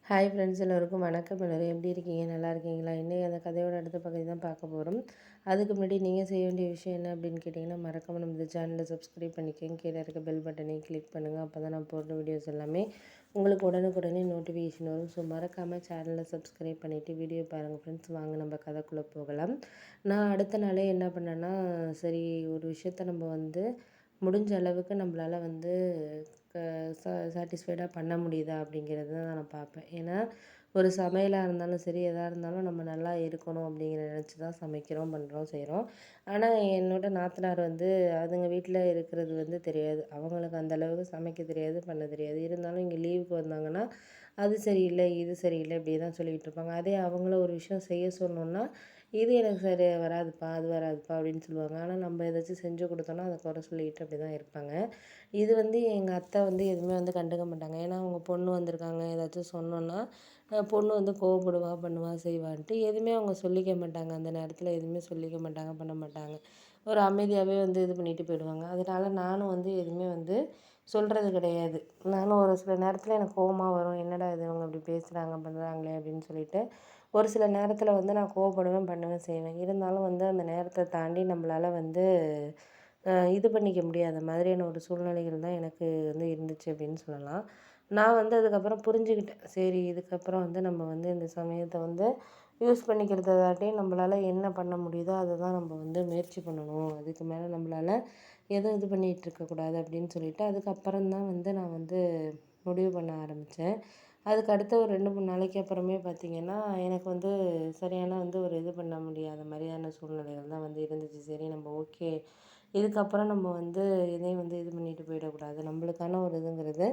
Hi friends, எல்லோருக்கும் வணக்கம். எல்லோரும் எப்படி இருக்கீங்க? நல்லா இருக்கீங்களா? இன்றைக்கி அந்த கதையோட அடுத்த பகுதி தான் பார்க்க போகிறோம். அதுக்கு முன்னாடி நீங்கள் செய்ய வேண்டிய விஷயம் என்ன அப்படின்னு கேட்டிங்கன்னா, மறக்காமல் நம்ம இந்த சேனலை சப்ஸ்கிரைப் பண்ணிக்கோங்க. கீழே இருக்க பெல் பட்டனையும் கிளிக் பண்ணுங்கள். அப்போ தான் நான் போடுற வீடியோஸ் எல்லாமே உங்களுக்கு உடனுக்குடனே நோட்டிஃபிகேஷன் வரும். ஸோ மறக்காமல் சேனலை சப்ஸ்கிரைப் பண்ணிவிட்டு வீடியோ பாருங்கள் ஃப்ரெண்ட்ஸ். வாங்க நம்ம கதைக்குள்ளே போகலாம். நான் அடுத்த நாளே என்ன பண்ணேன்னா, சரி ஒரு விஷயத்த நம்ம வந்து முடிஞ்ச அளவுக்கு நம்மளால் வந்து க சாட்டிஸ்ஃபைடாக பண்ண முடியுதா அப்படிங்கிறது தான் நான் பார்ப்பேன். ஏன்னா ஒரு சமையலாக இருந்தாலும் சரி, எதாக இருந்தாலும் நம்ம நல்லா இருக்கணும் அப்படிங்கிற நினச்சி தான் சமைக்கிறோம், பண்ணுறோம், செய்கிறோம். ஆனால் என்னோட நாத்தனார் வந்து அதுங்க வீட்டில் இருக்கிறது வந்து தெரியாது. அவங்களுக்கு அந்த அளவுக்கு சமைக்க தெரியாது, பண்ண தெரியாது. இருந்தாலும் இங்கே லீவுக்கு வந்தாங்கன்னா அது சரியில்லை, இது சரியில்லை இப்படி தான் சொல்லிக்கிட்டு இருப்பாங்க. அதே அவங்கள ஒரு விஷயம் செய்ய சொன்னோன்னா, இது எனக்கு சரி வராதுப்பா, அது வராதுப்பா அப்படின்னு சொல்லுவாங்க. ஆனால் நம்ம ஏதாச்சும் செஞ்சு கொடுத்தோன்னா அதை குறை சொல்லிக்கிட்டு அப்படி தான் இருப்பாங்க. இது வந்து எங்கள் அத்தை வந்து எதுவுமே வந்து கண்டுக்க மாட்டாங்க. ஏன்னா அவங்க பொண்ணு வந்திருக்காங்க, ஏதாச்சும் சொன்னோன்னா பொண்ணு வந்து கோவப்படுவா, பண்ணுவா, செய்வான்ட்டு எதுவுமே அவங்க சொல்லிக்க மாட்டாங்க. அந்த நேரத்தில் எதுவுமே சொல்லிக்க மாட்டாங்க, பண்ண மாட்டாங்க. ஒரு அமைதியாகவே வந்து இது பண்ணிட்டு போயிடுவாங்க. அதனால நானும் வந்து எதுவுமே வந்து சொல்கிறது கிடையாது. நானும் ஒரு சில நேரத்தில் எனக்கு கோவமா வரும். என்னடா இது இவங்க இப்படி பேசுகிறாங்க, பண்ணுறாங்களே அப்படின்னு சொல்லிட்டு. ஒரு சில நேரத்தில் வந்து நான் கோவப்படுவேன், பண்ணுவேன், செய்வேன். இருந்தாலும் வந்து அந்த நேரத்த தாண்டி நம்மளால வந்து இது பண்ணிக்க முடியாத மாதிரியான ஒரு சூழ்நிலைகள் தான் எனக்கு வந்து இருந்துச்சு அப்படின்னு சொல்லலாம். நான் வந்து அதுக்கப்புறம் புரிஞ்சுக்கிட்டேன். சரி இதுக்கப்புறம் வந்து நம்ம வந்து இந்த சமயத்த வந்து யூஸ் பண்ணிக்கிறதாட்டி நம்மளால என்ன பண்ண முடியுதோ அதை தான் நம்ம வந்து முயற்சி பண்ணணும். அதுக்கு மேலே நம்மளால எதுவும் இது பண்ணிகிட்டு இருக்கக்கூடாது அப்படின்னு சொல்லிட்டு, அதுக்கப்புறம் தான் வந்து நான் வந்து முடிவு பண்ண ஆரம்பித்தேன். அதுக்கு அடுத்த ஒரு 2, 3 நாளைக்கு அப்புறமே பார்த்திங்கன்னா, எனக்கு வந்து சரியான வந்து ஒரு இது பண்ண முடியாத மாதிரியான சூழ்நிலைகள் தான் வந்து இருந்துச்சு. சரி நம்ம ஓகே. இதுக்கப்புறம் நம்ம வந்து எதையும் வந்து இது பண்ணிட்டு போயிடக்கூடாது. நம்மளுக்கான ஒரு இதுங்கிறது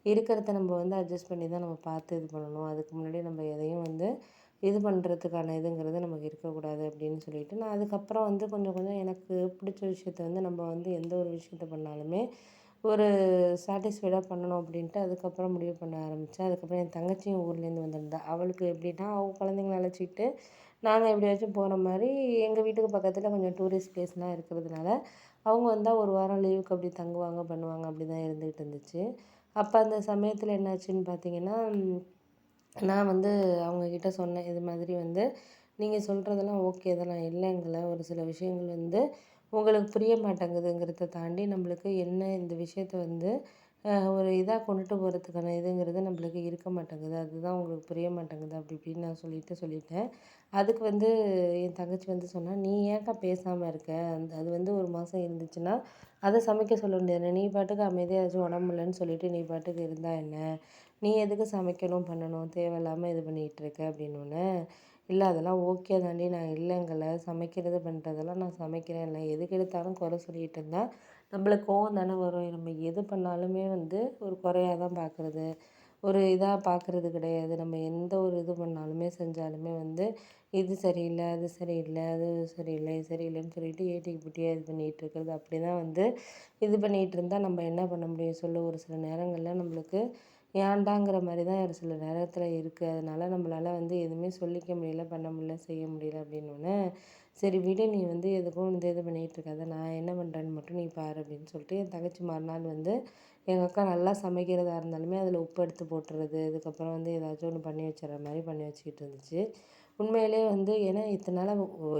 இருக்கிறத நம்ம வந்து அட்ஜஸ்ட் பண்ணி தான் நம்ம பார்த்து இது பண்ணணும். அதுக்கு முன்னாடி நம்ம எதையும் வந்து இது பண்ணுறதுக்கான இதுங்கிறது நமக்கு இருக்கக்கூடாது அப்படின்னு சொல்லிட்டு, நான் அதுக்கப்புறம் வந்து கொஞ்சம் கொஞ்சம் எனக்கு பிடிச்ச விஷயத்த வந்து நம்ம வந்து எந்த ஒரு விஷயத்த பண்ணாலுமே ஒரு சாட்டிஸ்ஃபைடாக பண்ணணும் அப்படின்ட்டு அதுக்கப்புறம் முடிவு பண்ண ஆரம்பித்தேன். அதுக்கப்புறம் என் தங்கச்சியும் ஊர்லேருந்து வந்திருந்தா. அவளுக்கு எப்படின்னா, அவள் குழந்தைங்கள அழைச்சிக்கிட்டு நாங்கள் எப்படியாச்சும் போகிற மாதிரி எங்கள் வீட்டுக்கு பக்கத்தில் கொஞ்சம் டூரிஸ்ட் பிளேஸ்லாம் இருக்கிறதுனால, அவங்க வந்தால் ஒரு வாரம் லீவுக்கு அப்படி தங்குவாங்க, பண்ணுவாங்க. அப்படி தான் இருந்துகிட்டு இருந்துச்சு. அப்போ அந்த சமயத்தில் என்னாச்சுன்னு பார்த்தீங்கன்னா, நான் வந்து அவங்கக்கிட்ட சொன்னேன். இது மாதிரி வந்து நீங்கள் சொல்கிறதெல்லாம் ஓகே தான். நான் இல்லைங்கல. ஒரு சில விஷயங்கள் வந்து உங்களுக்கு புரிய மாட்டேங்குதுங்கிறத தாண்டி நம்மளுக்கு என்ன இந்த விஷயத்த வந்து ஒரு இதாக கொண்டுட்டு போகிறதுக்கான இதுங்கிறது நம்மளுக்கு இருக்க மாட்டேங்குது. அதுதான் உங்களுக்கு புரிய மாட்டேங்குது அப்படி இப்படின்னு நான் சொல்லிட்டேன். அதுக்கு வந்து என் தங்கச்சி வந்து சொன்னா, "நீ ஏன்க்கா பேசாம இருக்க? அது வந்து 1 மாதம் இருந்துச்சுன்னா, அத சமைக்க சொல்ல முடியாது. நீ பாட்டுக்கு அமைதியா ஏதாச்சும் உடம்பு முடியலன்னு சொல்லிட்டு நீ பாட்டுக்கு இருந்தா என்ன? நீ எதுக்கு சமைக்கணும், பண்ணணும்? தேவையில்லாம இது பண்ணிகிட்டு இருக்க" அப்படின்னோனே, "இல்ல அதெல்லாம் ஓகே தாண்டி. நான் இல்லைங்கல. சமைக்கிறது பண்ணுறதெல்லாம் நான் சமைக்கிறேன்ல. எதுக்கு எடுத்தாலும் குறை சொல்லிட்டு இருந்தா நம்மளுக்கு கோவம் தானே வரும். நம்ம எது பண்ணாலுமே வந்து ஒரு குறையா தான் பார்க்குறது. ஒரு இதா பார்க்குறது கிடையாது. நம்ம எந்த ஒரு இது பண்ணாலுமே செஞ்சாலுமே வந்து இது சரியில்ல, அது சரியில்ல, அது சரியில்ல, இது சரியில்லன்னு சொல்லிட்டு ஏட்டிக்கு பூட்டியா இது பண்ணிகிட்டு இருக்கிறது. அப்படி தான் வந்து இது பண்ணிகிட்டு இருந்தா நம்ம என்ன பண்ண முடியும் சொல்லு? ஒரு சில நேரங்கள்ல நம்மளுக்கு ஏன்டாங்கிற மாரி தான் ஒரு சில நேரத்தில இருக்குது. அதனால நம்மளால வந்து எதுவுமே சொல்லிக்க முடியல, பண்ண முடியல, செய்ய முடியல அப்படின்னோனே, "சரி விடு நீ வந்து எதுக்கும் வந்து இது பண்ணிகிட்டு இருக்காத. நான் என்ன பண்ணுறேன்னு மட்டும் நீ பாரு" அப்படின்னு சொல்லிட்டு என் தங்கச்சி மறுநாள் வந்து எங்கள் அக்கா நல்லா சமைக்கிறதா இருந்தாலுமே அதில் உப்பு எடுத்து போட்டுறது, அதுக்கப்புறம் வந்து ஏதாச்சும் ஒண்ணு பண்ணி வச்சுர்ற மாரி பண்ணி வச்சுக்கிட்டு இருந்துச்சு. உண்மையிலேயே வந்து ஏன்னா இத்தன நாளா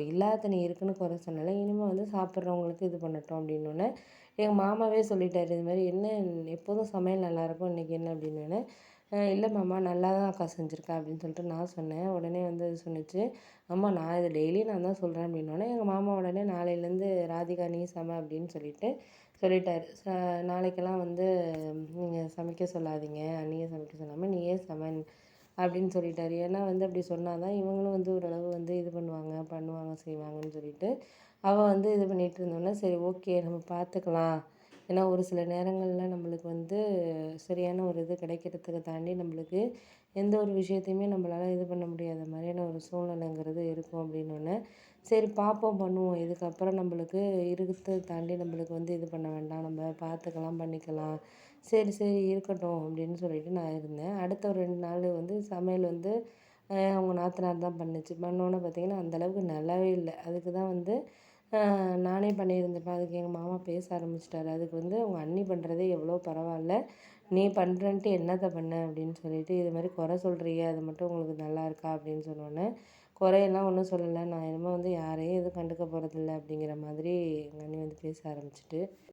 இல்லாத தண்ணி இருக்குன்னு குறை சொன்னேன்ல, இனிமே வந்து சாப்பிட்றவங்களுக்கு இது பண்ணட்டும் அப்படின்னோனே, எங்க மாமாவே சொல்லிட்டாரு, "இது மாரி என்ன எப்போதும் சமையல் நல்லாயிருக்கும், இன்னைக்கு என்ன?" அப்படின்னோனே, இல்ல மாமா நல்லா தான் அக்கா செஞ்சுருக்கா" அப்படின்னு சொல்லிட்டு நான் சொன்னேன். உடனே வந்து அது சொன்னுச்சு, "ஆமா நான் இத டெய்லியும் நான் தான் சொல்றேன்" அப்படின்னோனே, எங்க மாமா உடனே நாளையிலேருந்து ராதிகா நீ சம அப்படின்னு சொல்லிட்டாரு. நாளைக்கெல்லாம் வந்து நீங்க சமைக்க சொல்லாதீங்க, அண்ணிய சமைக்க சொல்லாம நீயே சம அப்படின்னு சொல்லிட்டாரு. ஏன்னா வந்து அப்படி சொன்னா தான் இவங்களும் வந்து ஓரளவு வந்து இது பண்ணுவாங்க, செய்வாங்கன்னு சொல்லிட்டு, அவ வந்து இது பண்ணிட்டு இருந்தோனே, சரி ஓகே நம்ம பார்த்துக்கலாம். ஏன்னா ஒரு சில நேரங்கள்ல நம்மளுக்கு வந்து சரியான ஒரு இது கிடைக்கிறதுக்கு தாண்டி நம்மளுக்கு எந்த ஒரு விஷயத்தையுமே நம்மளால இது பண்ண முடியாத மாதிரியான ஒரு சூழ்நிலைங்கிறது இருக்கும் அப்படின்னோனே, சரி பார்ப்போம், பண்ணுவோம். இதுக்கப்புறம் நம்மளுக்கு இருக்கிறத தாண்டி நம்மளுக்கு வந்து இது பண்ண வேண்டாம். நம்ம பார்த்துக்கலாம், பண்ணிக்கலாம். சரி, சரி இருக்கட்டும் அப்படின்னு சொல்லிட்டு நான் இருந்தேன். அடுத்த ஒரு 2 நாள் வந்து சமையல் வந்து அவங்க நாத்தனார் தான் பண்ணுச்சு. பண்ணோன்னே பார்த்தீங்கன்னா, அந்த அளவுக்கு நல்லாவே இல்ல. அதுக்கு தான் வந்து நானே பண்ணியிருந்திருப்பேன். அதுக்கு எங்க மாமா பேச ஆரம்பிச்சுட்டாரு. அதுக்கு வந்து உங்க அண்ணி பண்ணுறதே எவ்வளோ பரவால்ல. நீ பண்ணுறன்ட்டு என்னத்த பண்ண அப்படின்னு சொல்லிட்டு இது மாதிரி குறை சொல்கிறியே அது மட்டும் உங்களுக்கு நல்லா இருக்கா அப்படின்னு சொன்னோன்னே, குறையெல்லாம் ஒன்றும் சொல்லலை, நான் இனிமேல் வந்து யாரையும் எதுவும் கண்டுக்க போகிறதில்ல அப்படிங்கிற மாதிரி எங்கள் அண்ணி வந்து பேச ஆரம்பிச்சிட்டு